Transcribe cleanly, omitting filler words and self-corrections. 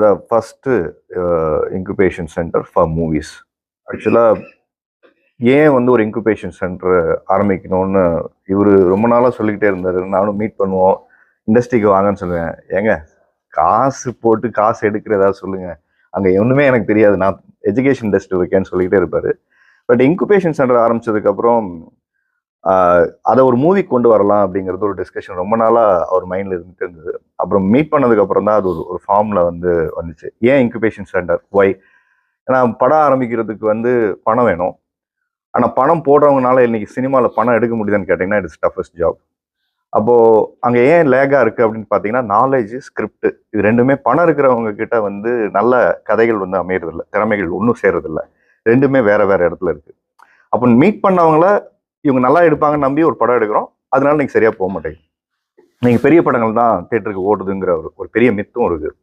The first incubation centre for movies. ஆக்சுவலா ஏன் வந்து ஒரு இன்குபேஷன் சென்டர் ஆரம்பிக்கணும்னு இவர் ரொம்ப நாளாக சொல்லிக்கிட்டே இருந்தார். நானும் மீட் பண்ணுவோம், இண்டஸ்ட்ரிக்கு வாங்கன்னு சொல்லுவேன். ஏங்க காசு போட்டு காசு எடுக்கிற ஏதாவது சொல்லுங்க, அங்கே ஒன்றுமே எனக்கு தெரியாது, நான் எஜுகேஷன் இண்டஸ்ட்ரி இருக்கேன்னு சொல்லிக்கிட்டே இருப்பார். பட் இன்குபேஷன் சென்டர் ஆரம்பிச்சதுக்கப்புறம் அதை ஒரு மூவி கொண்டு வரலாம் அப்படிங்கிறது ஒரு டிஸ்கஷன் ரொம்ப நாளாக அவர் மைண்டில் இருந்துட்டு இருந்தது. அப்புறம் மீட் பண்ணதுக்கப்புறம் தான் அது ஒரு ஃபார்மில் வந்து வந்துச்சு. ஏன் இன்குபேஷன் சென்டர், ஒய்? ஏன்னா படம் ஆரம்பிக்கிறதுக்கு வந்து பணம் வேணும். ஆனால் பணம் போடுறவங்கனால இன்னைக்கு சினிமாவில் பணம் எடுக்க முடியுதுன்னு கேட்டிங்கன்னா இட்ஸ் டஃபஸ்ட் ஜாப். அப்போது அங்கே ஏன் லேகாக இருக்குது அப்படின்னு பார்த்தீங்கன்னா, நாலேஜ், ஸ்கிரிப்ட், இது ரெண்டுமே பணம் இருக்கிறவங்க கிட்ட வந்து நல்ல கதைகள் வந்து அமையறதில்ல, திறமைகள் ஒன்றும் சேர்றதில்ல. ரெண்டுமே வேற வேற இடத்துல இருக்குது. அப்போ மீட் பண்ணவங்கள இவங்க நல்லா எடுப்பாங்கன்னு நம்பி ஒரு படம் எடுக்கிறோம், அதனால நீங்கள் சரியாக போக மாட்டேங்குது. நீங்கள் பெரிய படங்கள் தான் தேட்டருக்கு ஓடுதுங்கிற ஒரு பெரிய மித்தும் இருக்குது.